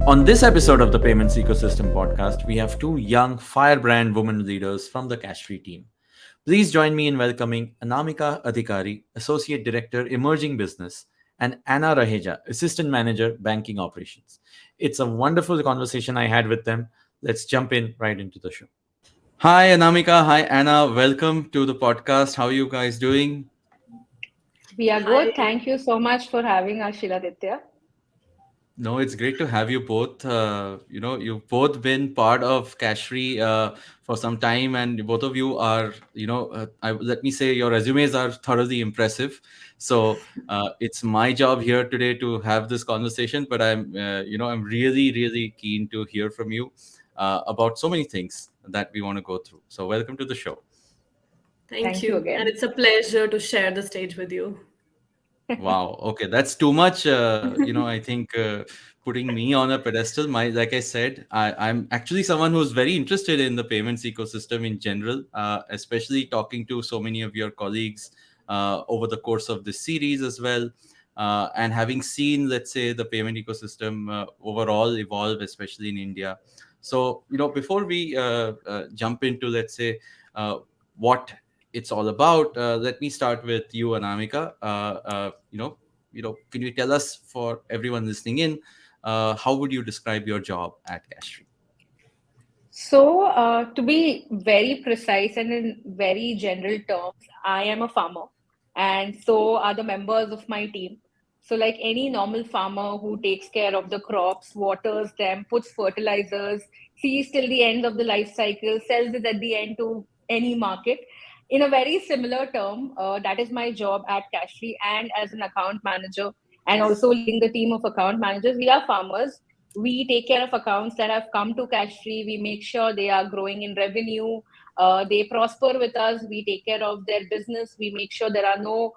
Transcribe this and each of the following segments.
On this episode of the Payments Ecosystem podcast, we have two young firebrand women leaders from the Cashfree team. Please join me in welcoming Anamika Adhikary, Associate Director, Emerging Business, and Anna Raheja, Assistant Manager, Banking Operations. It's a wonderful conversation I had with them. Let's jump in right into the show. Hi, Anamika. Hi, Anna. Welcome to the podcast. How are you guys doing? We are Hi. good. Thank you so much for having us, Shiladitya. No, it's great to have you both. You've both been part of Cashfree for some time, and both of you are, let me say, your resumes are thoroughly impressive. So it's my job here today to have this conversation, but I'm really, really keen to hear from you about so many things that we want to go through. So welcome to the show. Thank Thank you you. And again. it's a pleasure to share the stage with you. Wow. Okay, that's too much. I think putting me on a pedestal. Like I said, I'm actually someone who's very interested in the payments ecosystem in general, especially talking to so many of your colleagues over the course of this series as well, and having seen, let's say, the payment ecosystem overall evolve, especially in India. So, before we jump into, let's say, what it's all about. Let me start with you, Anamika. Can you tell us, for everyone listening in, how would you describe your job at Cashfree? To be very precise and in very general terms, I am a farmer, and so are the members of my team. So, like any normal farmer who takes care of the crops, waters them, puts fertilizers, sees till the end of the life cycle, sells it at the end to any market. In a very similar term, that is my job at Cashfree, and as an account manager, and also leading the team of account managers. We are farmers. We take care of accounts that have come to Cashfree. We make sure they are growing in revenue. They prosper with us. We take care of their business. We make sure there are no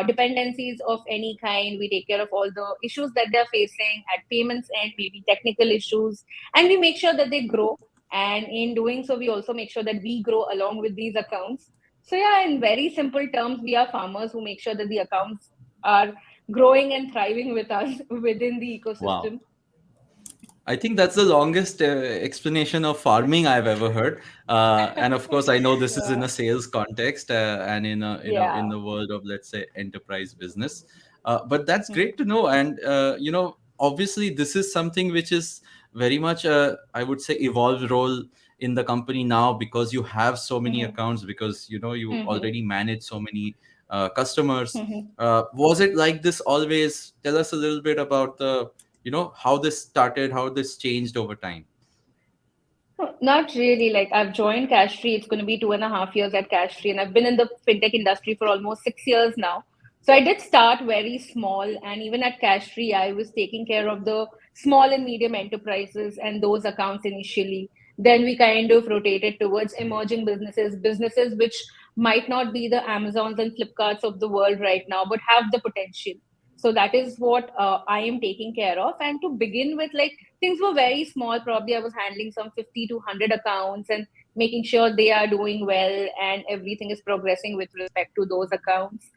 dependencies of any kind. We take care of all the issues that they're facing at payments end, maybe technical issues, and we make sure that they grow. And in doing so, we also make sure that we grow along with these accounts. So, yeah, in very simple terms, we are farmers who make sure that the accounts are growing and thriving with us within the Wow. ecosystem. I think that's the longest explanation of farming I've ever heard. And of course, I know this is in Yeah. a sales context and in Yeah. the world of, let's say, enterprise business. But that's Hmm. great to know. And obviously, this is something which is very much I would say, evolved role in the company now, because you have so many Hmm. accounts, because you Hmm. already manage so many customers. Hmm. Was it like this always? Tell us a little bit about the how this started, how this changed over time. Not really. Like I've joined Cashfree. It's going to be 2.5 years at Cashfree, and I've been in the fintech industry for almost 6 years now. So I did start very small, and even at Cashfree, I was taking care of the small and medium enterprises and those accounts initially. Then we kind of rotated towards emerging businesses, businesses which might not be the Amazons and Flipkarts of the world right now, but have the potential. So that is what I am taking care of. And to begin with, like things were very small. Probably I was handling some 50 to 100 accounts and making sure they are doing well and everything is progressing with respect to those accounts.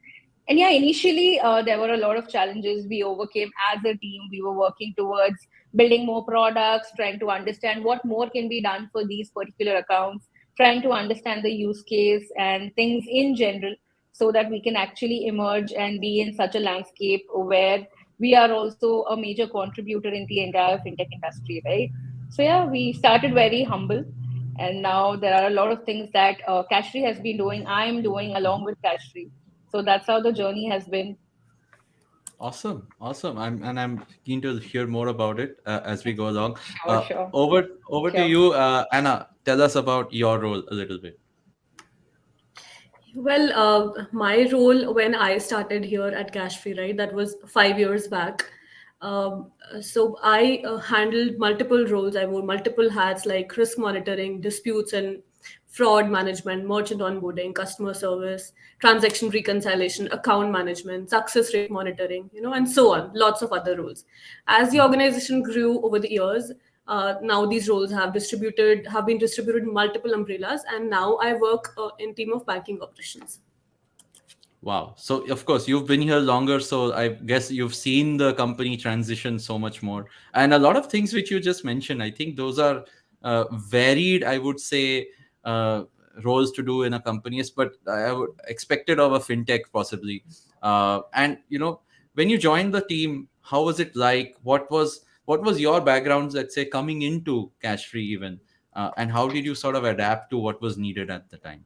And yeah, initially there were a lot of challenges we overcame as a team. We were working towards building more products, trying to understand what more can be done for these particular accounts, trying to understand the use case and things in general, so that we can actually emerge and be in such a landscape where we are also a major contributor in the entire fintech industry, right? So yeah, we started very humble, and now there are a lot of things that Cashfree has been doing. I am doing along with Cashfree. So that's how the journey has been. Awesome. I'm keen to hear more about it as we go along. Sure, sure, Over to sure. you, Anna. Tell us about your role a little bit. Well, my role when I started here at Cashfree, right, that was 5 years back. So I handled multiple roles. I wore multiple hats like risk monitoring, disputes and fraud management, merchant onboarding, customer service, transaction reconciliation, account management, success rate monitoring, and so on. Lots of other roles. As the organization grew over the years, now these roles have been distributed in multiple umbrellas, and now I work in team of banking operations. Wow. So of course you've been here longer, so I guess you've seen the company transition so much more. And a lot of things which you just mentioned, I think those are varied, I would say, uh, roles to do in a company, but I would expected of a fintech possibly. And when you joined the team, how was it like? What was your background, let's say, coming into Cashfree even, and how did you sort of adapt to what was needed at the time?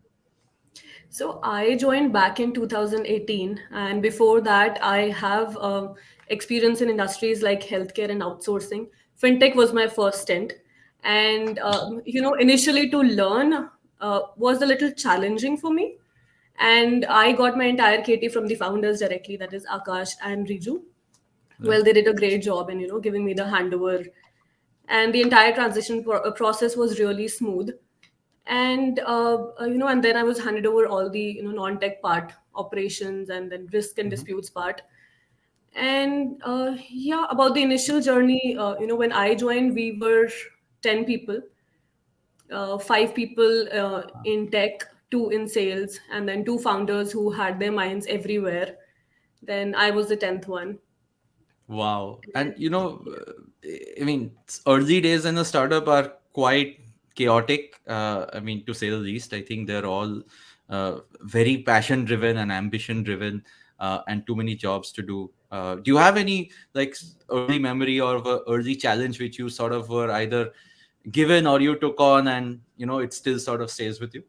So I joined back in 2018, and before that, I have experience in industries like healthcare and outsourcing. Fintech was my first stint, and initially to learn was a little challenging for me. And I got my entire KT from the founders directly, that is Akash and Riju. Well, Right. they did a great job in giving me the handover, and the entire transition process was really smooth. And and then I was handed over all the non-tech part, operations, and then risk and Mm-hmm. disputes part. And yeah, about the initial journey, when I joined, we were 10 people, 5 people in tech, 2 in sales, and then 2 founders who had their minds everywhere. Then I was the 10th one. Wow. And I mean, early days in a startup are quite chaotic. I mean, to say the least, I think they're all very passion driven and ambition driven, and too many jobs to do. Do you have any like early memory or of a early challenge which you sort of were either given or you took on, and it still sort of stays with you?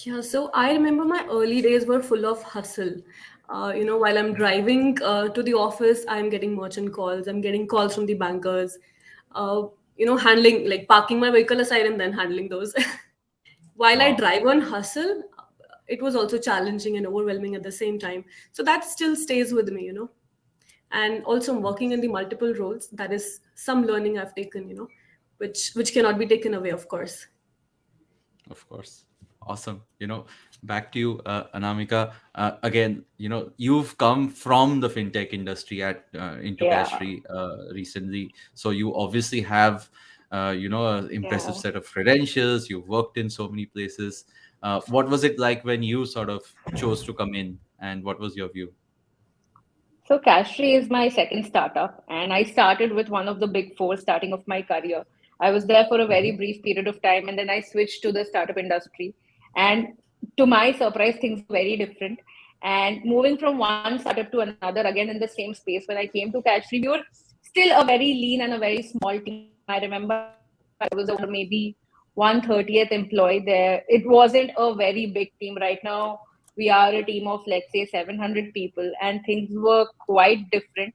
Yeah, so I remember my early days were full of hustle. While I'm driving to the office, I'm getting merchant calls, I'm getting calls from the bankers, handling, like parking my vehicle aside and then handling those. While I Wow. drive on hustle, it was also challenging and overwhelming at the same time. So that still stays with me. And also I'm working in the multiple roles. That is some learning I've taken, which cannot be taken away, of course. Of course. Awesome. Back to you, Anamika. Again, you've come from the fintech industry into Yeah, Cashfree recently. So you obviously have, an impressive yeah. set of credentials. You've worked in so many places. What was it like when you sort of chose to come in, and what was your view? So Cashfree is my second startup, and I started with one of the big four starting of my career. I was there for a very Hmm. brief period of time, and then I switched to the startup industry. And to my surprise, things were very different. And moving from one startup to another, again in the same space, when I came to Cashfree, we were still a very lean and a very small team. I remember I was around maybe 130th employee there. It wasn't a very big team. Right now, we are a team of, let's say, 700 people, and things were quite different.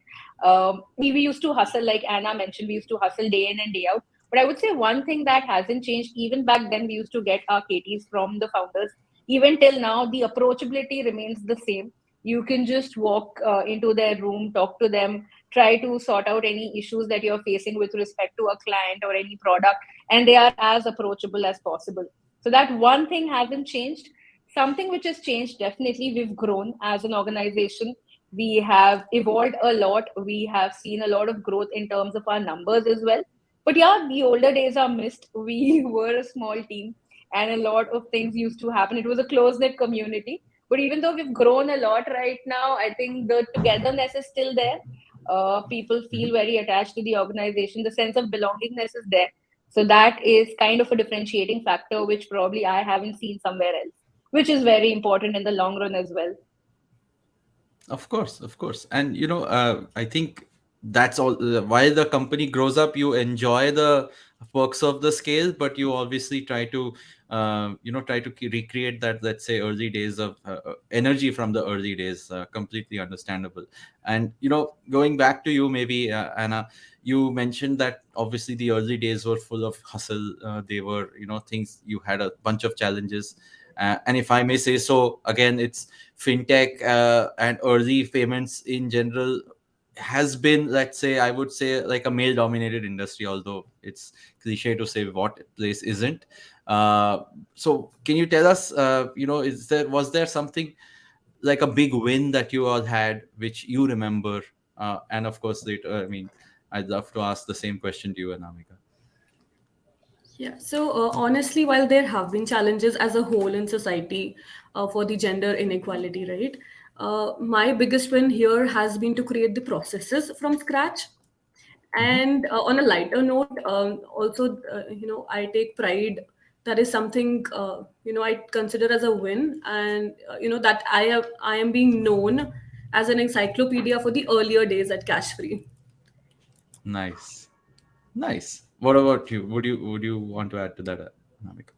We used to hustle, like Anna mentioned, we used to hustle day in and day out. But I would say one thing that hasn't changed, even back then, we used to get our KTs from the founders. Even till now, the approachability remains the same. You can just walk into their room, talk to them, try to sort out any issues that you're facing with respect to a client or any product, and they are as approachable as possible. So that one thing hasn't changed. Something which has changed, definitely, we've grown as an organization. We have evolved a lot. We have seen a lot of growth in terms of our numbers as well. But yeah, the older days are missed. We were a small team, and a lot of things used to happen. It was a close knit community. But even though we've grown a lot right now, I think the togetherness is still there. People feel very attached to the organization. The sense of belongingness is there. So that is kind of a differentiating factor, which probably I haven't seen somewhere else, which is very important in the long run as well. Of course, and I think that's all. While the company grows up, you enjoy the perks of the scale, but you obviously try to recreate that. Let's say early days of energy from the early days. Completely understandable. And going back to you, maybe Anna, you mentioned that obviously the early days were full of hustle. They were things, you had a bunch of challenges. And if I may say so, again, it's fintech and early payments in general has been, let's say, I would say, like a male dominated industry, although it's cliche to say what place isn't. uh, so can you tell us, was there something like a big win that you all had which you remember? And of course later, I mean, I'd love to ask the same question to you, Anamika. Yeah, so honestly, while there have been challenges as a whole in society for the gender inequality, right? My biggest win here has been to create the processes from scratch. Hmm. And on a lighter note, also, I take pride. That is something I consider as a win, and that I am being known as an encyclopedia for the earlier days at Cashfree. Nice, nice. What about you? Would you want to add to that, Anamika?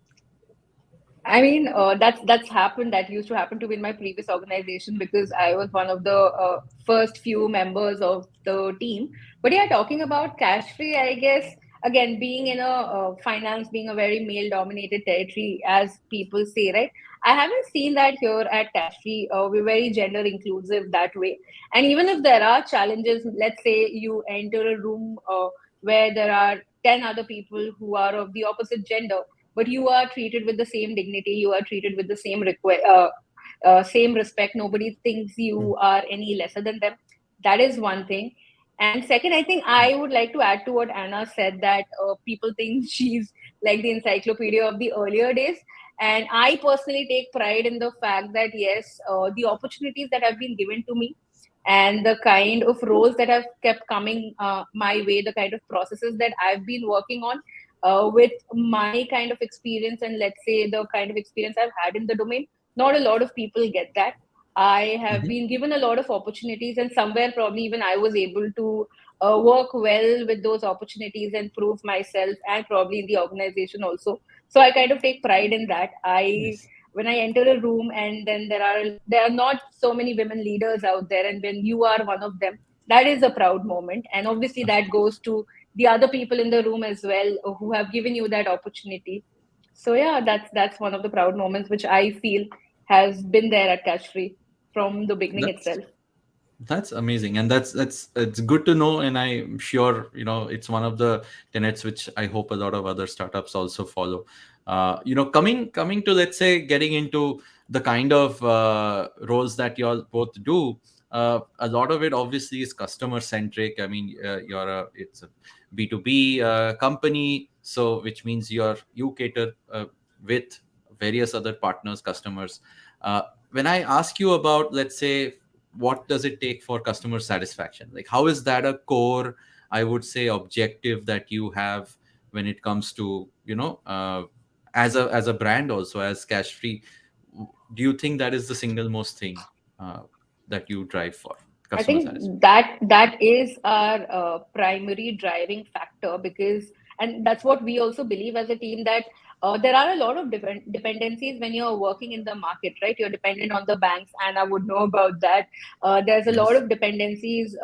I mean, that's happened. That used to happen to me in my previous organization because I was one of the first few members of the team. But yeah, talking about cash free, I guess again being in a finance, being a very male dominated territory, as people say, right? I haven't seen that here at cash free. We're very gender inclusive that way. And even if there are challenges, let's say you enter a room where there are 10 other people who are of the opposite gender, but you are treated with the same dignity, you are treated with the same respect, nobody thinks Mm. you are any lesser than them. That is one thing. And second, I think I would like to add to what Anna said, that people think she's like the encyclopedia of the earlier days. And I personally take pride in the fact that yes, the opportunities that have been given to me and the kind of roles that have kept coming my way, the kind of processes that I've been working on with my kind of experience, and let's say the kind of experience I've had in the domain, not a lot of people get that. I have Mhm. been given a lot of opportunities, and somewhere probably even I was able to work well with those opportunities and prove myself, and probably in the organization also. So I kind of take pride in that. I Nice. When I enter a room and then there are not so many women leaders out there, and when you are one of them, that is a proud moment. And obviously Of that goes to the other people in the room as well who have given you that opportunity. So yeah, that's one of the proud moments which I feel has been there at Cash Free from the beginning That's itself. That's amazing, and that's it's good to know. And I'm sure it's one of the tenets which I hope a lot of other startups also follow. Coming to, let's say, getting into the kind of roles that you all both do. A lot of it obviously is customer centric. I mean, it's a B2B company, so which means you cater with various other partners, customers. When I ask you about, let's say, what does it take for customer satisfaction, like how is that a core, I would say, objective that you have when it comes to as a brand, also as cash free, do you think that is the single most thing uh, that you drive for, I customer satisfaction? think that is our primary driving factor, because, and that's what we also believe as a team, that there are a lot of different dependencies when you're working in the market, right? You're dependent on the banks, and I would know about that. There's a lot Yes. of dependencies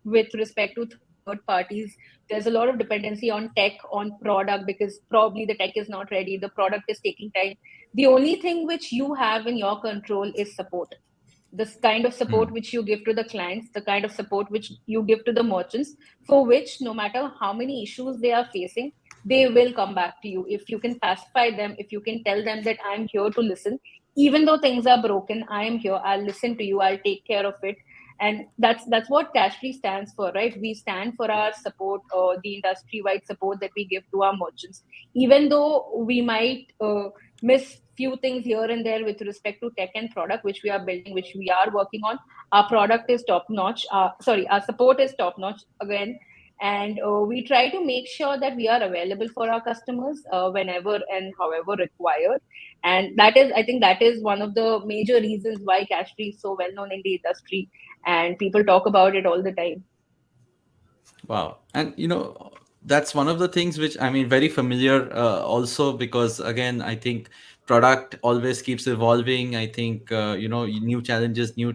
with respect to third parties. There's a lot of dependency on tech, on product, because probably the tech is not ready, the product is taking time. The only thing which you have in your control is support, this kind of support Hmm. which you give to the clients, the kind of support which you give to the merchants, for which no matter how many issues they are facing, they will come back to you. If you can pacify them, if you can tell them that I'm here to listen, even though things are broken, I am here, I'll listen to you, I'll take care of it. And that's what Cashfree stands for, right? We stand for our support, the industry wide support that we give to our merchants, even though we might miss few things here and there with respect to tech and product which we are building, which we are working on. Our product is top notch, sorry, our support is top notch again. And we try to make sure that we are available for our customers whenever and however required. And that is, I think that is one of the major reasons why Cashfree is so well known in the industry, and people talk about it all the time. Wow. And that's one of the things which, I mean, very familiar, also because again, I think product always keeps evolving. I think new challenges, new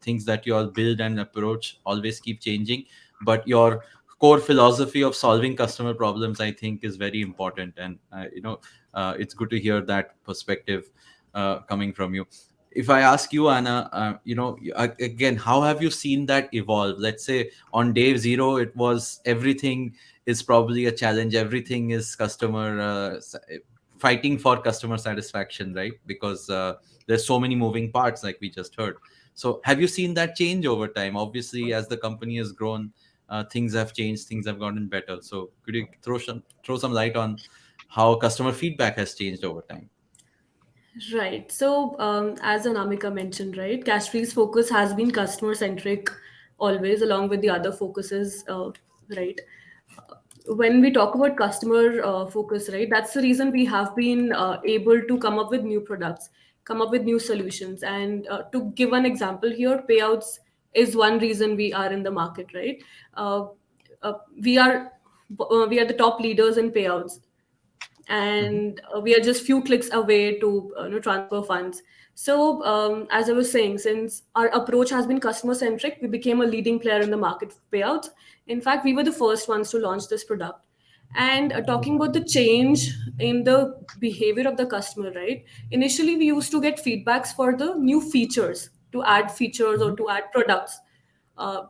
things that you all build and approach always keep changing. But your core philosophy of solving customer problems, I think, is very important. And it's good to hear that perspective coming from you. If I ask you, Anna, again, how have you seen that evolve? Let's say on day zero, it was everything is probably a challenge, everything is customer fighting for customer satisfaction, right? Because there's so many moving parts, like we just heard. So have you seen that change over time? Obviously, as the company has grown, things have changed, things have gotten better. So could you throw some light on how customer feedback has changed over time. Right. So, as Anamika mentioned, right, Cashfree's focus has been customer centric always, along with the other focuses, right? When we talk about customer focus, right, that's the reason we have been able to come up with new products, come up with new solutions. And to give an example here, payouts is one reason we are in the market, right? Uh, uh, we are we are the top leaders in payouts, Hmm. and we are just few clicks away to transfer funds. So as I was saying, since our approach has been customer centric, we became a leading player in the market for payouts. In fact, we were the first ones to launch this product. And talking about the change in the behavior of the customer, right, initially we used to get feedbacks for the new features, to add features or Hmm. to add products uh,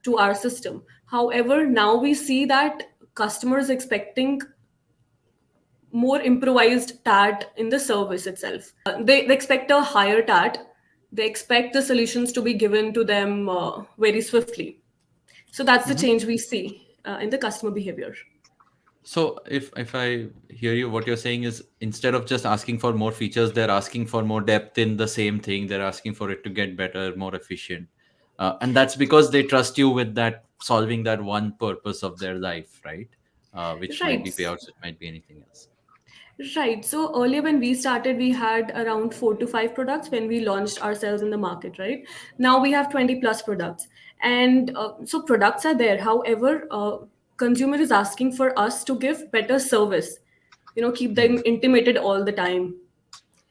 to our system. However, now we see that customers expecting more improvised tat in the service itself. They expect a higher tat. They expect the solutions to be given to them very swiftly. So that's the Hmm. change we see in the customer behavior. So if I hear you, what you're saying is instead of just asking for more features, they're asking for more depth in the same thing. They're asking for it to get better, more efficient, and that's because they trust you with that solving that one purpose of their life, right? Which might Right. be payouts, it might be anything else. Right. So earlier when we started, we had around 4 to 5 products when we launched ourselves in the market, right? Now we have 20 plus products. And so products are there. However, consumer is asking for us to give better service, keep Hmm. them intimated all the time,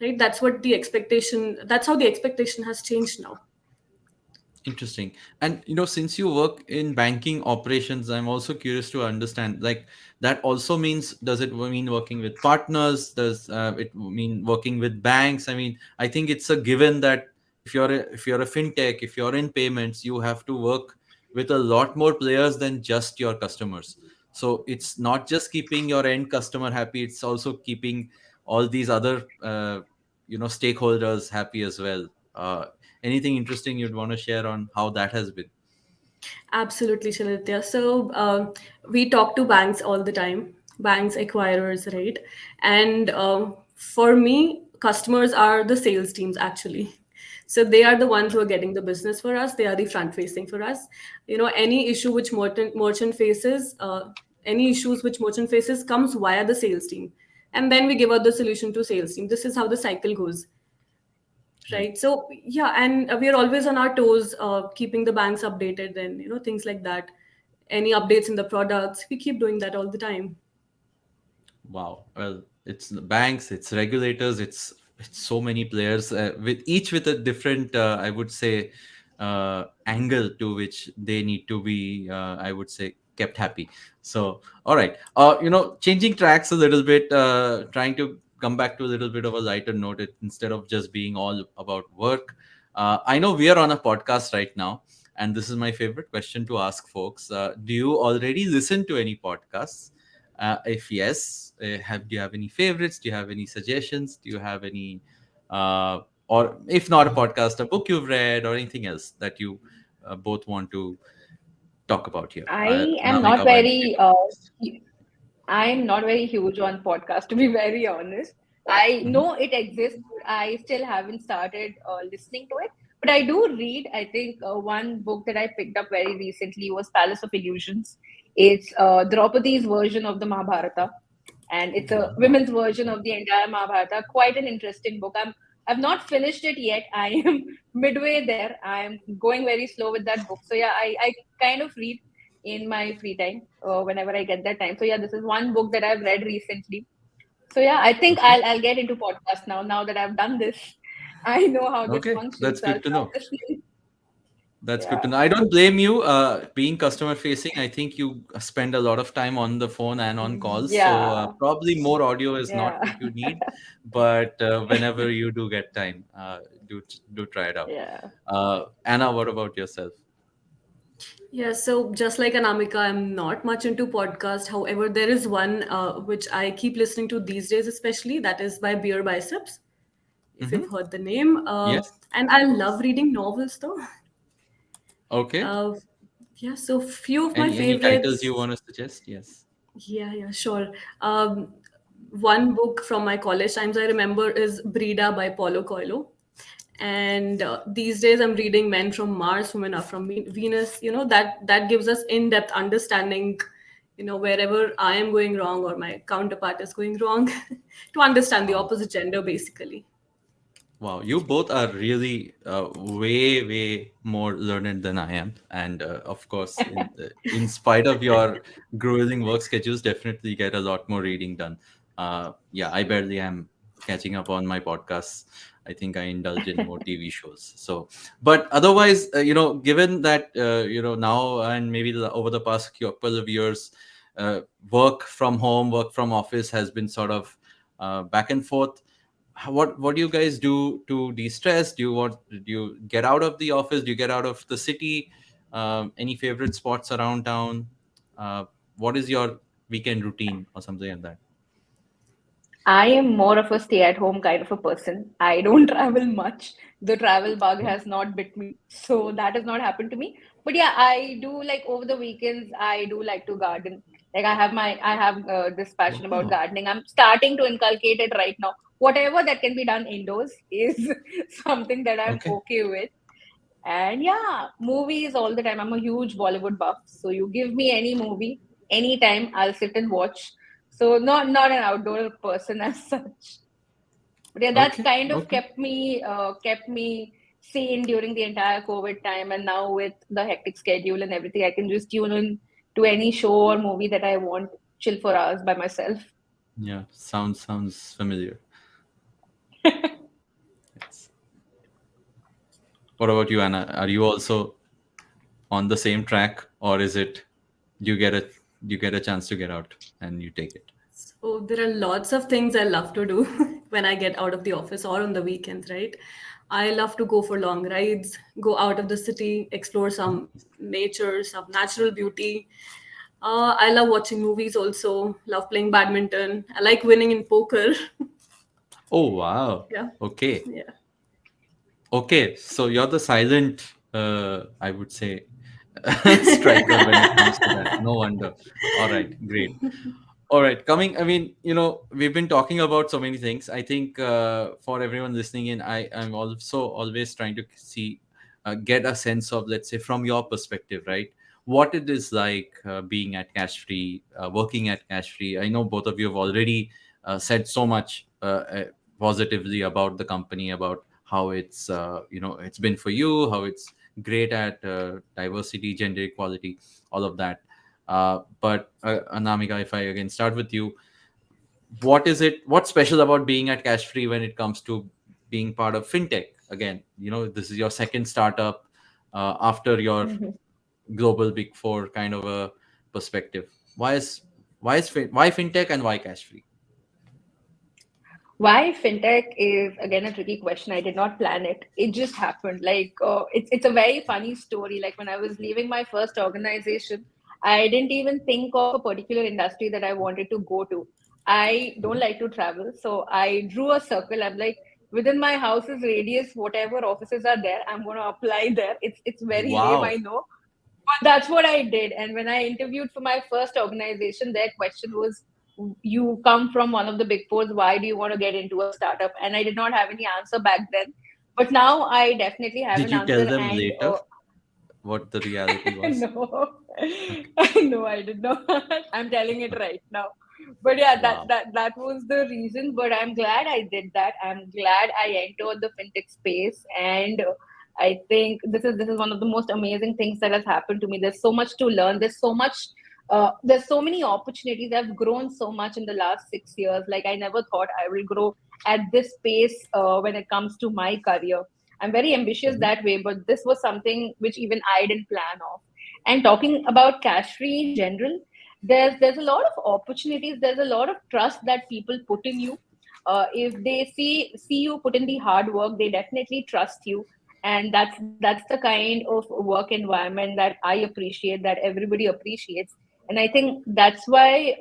right? That's how the expectation has changed now. Interesting. And since you work in banking operations, I'm also curious to understand, like, that also means, does it mean working with partners? Does it mean working with banks? I mean, I think it's a given that if you're a fintech, if you're in payments, you have to work with a lot more players than just your customers. So it's not just keeping your end customer happy, it's also keeping all these other stakeholders happy as well. Anything interesting you'd want to share on how that has been? Absolutely, Shiladitya. So we talk to banks all the time, banks, acquirers, right? And for me, customers are the sales teams actually. So they are the ones who are getting the business for us. They are the front facing for us. Any issue which merchant faces, any issues which merchant faces comes via the sales team, and then we give out the solution to sales team. This is how the cycle goes. Right. Right. So yeah, and we are always on our toes, keeping the banks updated and things like that. Any updates in the products, we keep doing that all the time. Wow. Well, it's the banks, it's regulators, it's so many players, with each with a different, I would say, angle to which they need to be, I would say, kept happy. So, all right. Changing tracks a little bit, trying to come back to a little bit of a lighter note, instead of just being all about work. I know we are on a podcast right now, and this is my favorite question to ask folks. Do you already listen to any podcasts? If yes, do you have any favorites? Do you have any suggestions? Do you have any, uh, or if not a podcast, a book you've read, or anything else that you both want to talk about here? I am not Anamika, why don't you very go first? I'm not very huge on podcast, to be very honest. I Mhm. know it exists, but I still haven't started listening to it. But I do read. I think one book that I picked up very recently was Palace of Illusions. It's Draupadi's version of the Mahabharata, and it's a Wow. women's version of the entire Mahabharata. Quite an interesting book. I've not finished it yet. I am midway there. I'm going very slow with that book. So yeah, I kind of read in my free time whenever I get that time. So yeah, this is one book that I've read recently. So yeah, I think Okay. I'll get into podcast now. Now that I've done this, I know how this Okay. functions. That's So I'll good to start know. listening. That's good to Yeah, know. I don't blame you. Being customer facing, I think you spend a lot of time on the phone and on calls. So yeah, probably more audio is not yeah, what you need. But whenever you do get time, do try it out. yeah. Anna, what about yourself? Yeah, so just like Anamika, I'm not much into podcast. However, there is one which I keep listening to these days, especially that is by Beer Biceps, if Hmm. you've heard the name. Yes. And I love reading novels though. Okay. Uh, yeah, so few of my Any titles you favorites. want to suggest? Yes. Yeah, yeah, sure. Um, one book from my college times I remember is Brida by Paulo Coelho. And these days I'm reading Men from Mars, Women Are from Venus. That gives us in-depth understanding, wherever I am going wrong or my counterpart is going wrong, to understand the Wow. opposite gender, basically. Wow, you both are really way, way more learned than I am, and of course, in spite of your grueling work schedules, definitely get a lot more reading done. Yeah, I barely am catching up on my podcasts. I think I indulge in more TV shows. So, but otherwise, given that now and maybe over the past couple of years, uh, work from home, work from office has been sort of back and forth. What do you guys do to de-stress? Do you get out of the office? Do you get out of the city? Any favorite spots around town? uh, what is your weekend routine or something like that? I am more of a stay-at-home kind of a person. I don't travel much. The travel bug has not bit me, so that has not happened to me. But yeah, I do like over the weekends. I do like to garden. Like I have this passion about Wow. gardening. I'm starting to inculcate it right now. Whatever that can be done indoors is something that I'm Okay. okay with. And yeah, movies all the time. I'm a huge Bollywood buff. So you give me any movie, anytime, I'll sit and watch. So not an outdoor person as such. But yeah, that's Okay. kind of Okay. kept me sane during the entire COVID time. And now with the hectic schedule and everything, I can just tune in to any show or movie that I want, chill for hours by myself. Yeah, sounds familiar. Yes. What about you, Anna? Are you also on the same track, or is it you get a you get a chance to get out and you take it? So there are lots of things I love to do when I get out of the office or on the weekends, right? I love to go for long rides, go out of the city, explore some nature, some natural beauty. I love watching movies also, love playing badminton. I like winning in poker. Oh wow. Yeah. Okay. Yeah. Okay, so you're the silent, I would say, striker when it comes to that. No wonder. All right, great. All right, coming. I mean, we've been talking about so many things. I think for everyone listening in, I'm also always trying to get a sense of, let's say, from your perspective, right? What it is like being at Cashfree, working at Cashfree. I know both of you have already said so much positively about the company, about how it's been for you, how it's great at diversity, gender equality, all of that. But Anamika, if I again start with you, what's special about being at Cashfree when it comes to being part of fintech? Again, this is your second startup after your global big four kind of a perspective. Why fintech and why Cashfree? Why fintech is again a tricky question. I did not plan it. It just happened. It's a very funny story. Like when I was leaving my first organization, I didn't even think of a particular industry that I wanted to go to. I don't like to travel, so I drew a circle. I'm like, within my house's radius, whatever offices are there, I'm going to apply there. It's very lame, I Wow. know, but that's what I did. And when I interviewed for my first organization, their question was, you come from one of the big fours, why do you want to get into a startup? And I did not have any answer back then. But now I definitely have Did an you tell answer. them And later what the reality was? no, Okay. no, I did not. I'm telling it right now. But yeah, Wow. that was the reason. But I'm glad I did that. I'm glad I entered the fintech space, and I think this is one of the most amazing things that has happened to me. There's so much to learn. There's so much. There's so many opportunities. I've grown so much in the last 6 years. Like I never thought I will grow at this pace when it comes to my career. I'm very ambitious Mhm. that way, but this was something which even I didn't plan of. And talking about cash free in general, there's a lot of opportunities. There's a lot of trust that people put in you. If they see you put in the hard work, they definitely trust you, and that's the kind of work environment that I appreciate, that everybody appreciates. And I think that's why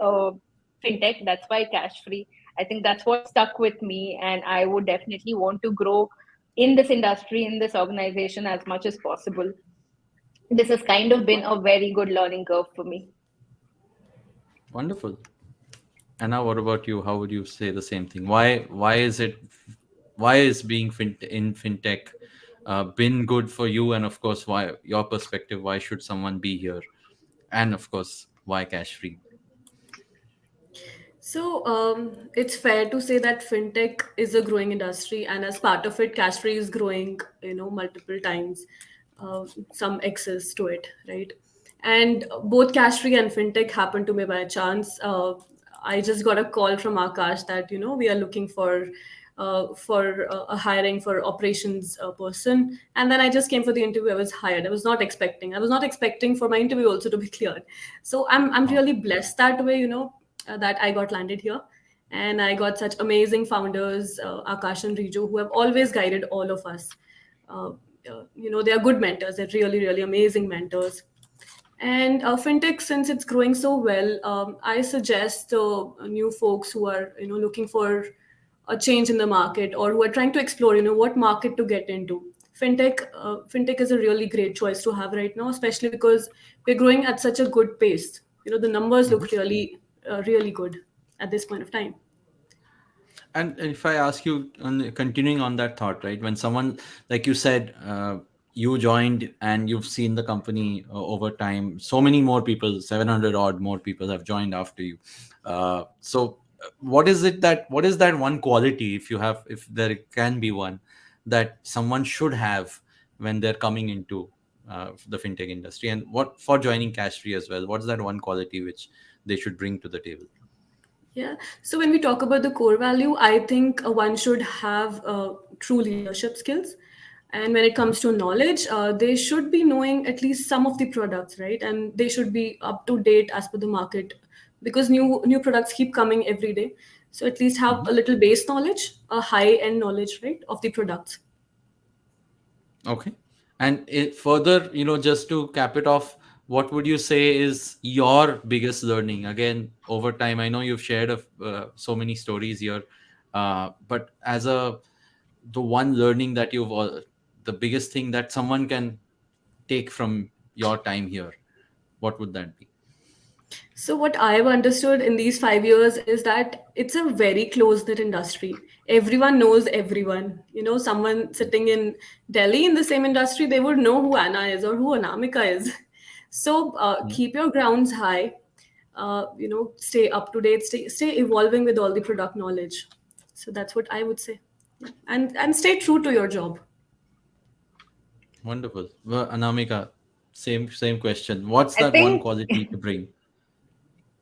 fintech, that's why cash free. I think that's what stuck with me, and I would definitely want to grow in this industry, in this organization as much as possible. This has kind of been a very good learning curve for me. Wonderful. Anna, what about you? How would you say the same thing? Why is being in fintech been good for you? And of course, why your perspective? Why should someone be here? And of course, why cash free? So it's fair to say that fintech is a growing industry, and as part of it, Cashfree is growing, multiple times, some access to it, right? And both Cashfree and fintech happened to me by chance. I just got a call from Akash that we are looking for a hiring for operations person, and then I just came for the interview. I was hired. I was not expecting for my interview also to be cleared. So I'm Wow. really blessed that way, that I got landed here. And I got such amazing founders, Akash and Riju, who have always guided all of us. Uh, they are good mentors. They're really, really amazing mentors. And fintech, since it's growing so well, I suggest new folks who are, looking for a change in the market, or who are trying to explore, what market to get into. Fintech is a really great choice to have right now, especially because we're growing at such a good pace. The numbers look really, really good at this point of time. And if I ask you, continuing on that thought, right? When someone, like you said, you joined and you've seen the company over time, so many more people, 700 odd more people have joined after you. What is that one quality, if there can be one, that someone should have when they're coming into the fintech industry, and what for joining cash free as well? What's that one quality which they should bring to the table? Yeah. So when we talk about the core value, I think one should have true leadership skills. And when it comes to knowledge, they should be knowing at least some of the products, right? And they should be up to date as per the market, because new products keep coming every day. So at least have Mhm. a little base knowledge, a high end knowledge, right, of the products. Okay. And further, just to cap it off, what would you say is your biggest learning? Again, over time, I know you've shared so many stories here, but as the one learning that the biggest thing that someone can take from your time here, what would that be? So what I've understood in these 5 years is that it's a very close-knit industry. Everyone knows everyone. Someone sitting in Delhi in the same industry, they would know who Anna is or who Anamika is. So Mm. keep your grounds high. Stay up to date. Stay evolving with all the product knowledge. So that's what I would say. Yeah. And stay true to your job. Wonderful. Well, Anamika, same question. What's I that one think quality to bring?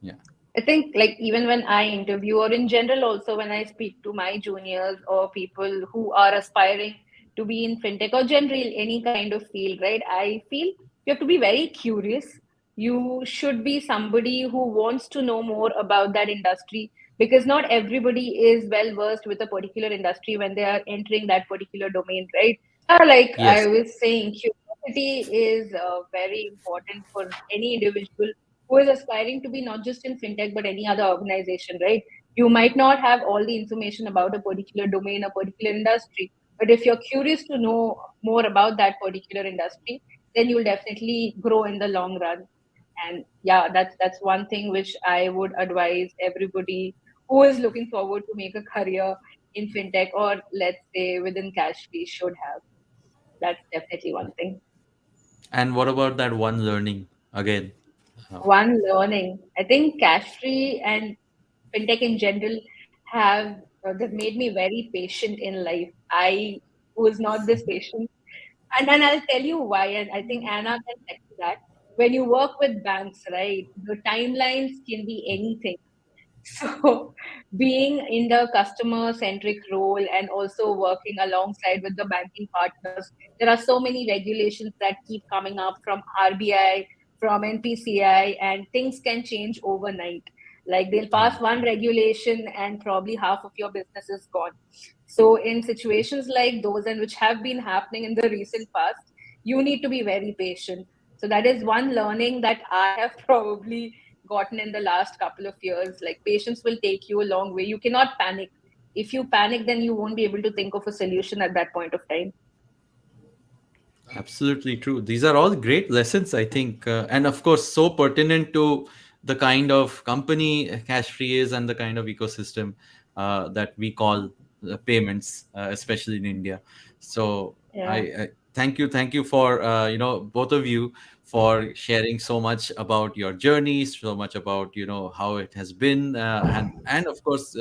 Yeah. I think like even when I interview or in general also when I speak to my juniors or people who are aspiring to be in fintech or generally any kind of field, right? I feel you have to be very curious. You should be somebody who wants to know more about that industry because not everybody is well versed with a particular industry when they are entering that particular domain, right? Like I Yes. was saying, curiosity is very important for any individual who is aspiring to be not just in fintech but any other organization, right? You might not have all the information about a particular domain, a particular industry, but if you're curious to know more about that particular industry, then you'll definitely grow in the long run. And yeah, that's one thing which I would advise everybody who is looking forward to make a career in fintech or let's say within cash fee should have. That's definitely one thing. And what about that one learning again? Uh, One learning. I think cash free and fintech in general have they've made me very patient in life. I was not this patient, and then I'll tell you why. And I think Anna can second that. When you work with banks, right, the timelines can be anything. So, being in the customer centric role and also working alongside with the banking partners, there are so many regulations that keep coming up from RBI, from NPCI, and things can change overnight. Like they'll yeah. pass one regulation and probably half of your business is gone. So, in situations like those, and which have been happening in the recent past, you need to be very patient. So, that is one learning that I have probably gotten in the last couple of years. Like patience will take you a long way. You cannot panic. If you panic, then you won't be able to think of a solution at that point of time. Absolutely true. These are all great lessons, I think, and of course, so pertinent to the kind of company Cashfree is and the kind of ecosystem that we call payments, especially in India. So Yeah. I thank you for both of you for sharing so much about your journeys, so much about how it has been, and of course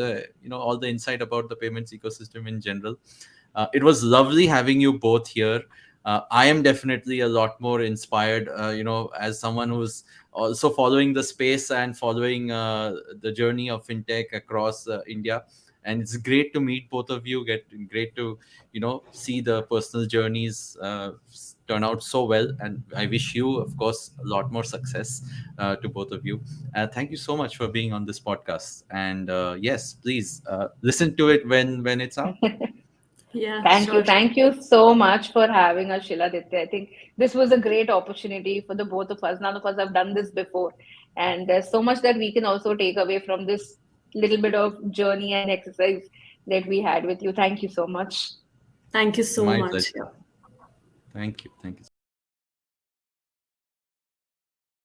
all the insight about the payments ecosystem in general. It was lovely having you both here. I am definitely a lot more inspired, as someone who's also following the space and following the journey of fintech across India. And it's great to meet both of you. Great to see the personal journeys turn out so well. And I wish you, of course, a lot more success to both of you. Thank you so much for being on this podcast. And yes, please listen to it when it's out. Yeah, sure. Thank you so much for having us, Shiladitya. I think this was a great opportunity for the both of us. None of us have done this before, and there's so much that we can also take away from this little bit of journey and exercise that we had with you. Thank you so much. Thank you so My much. pleasure. Thank you. Thank you so much.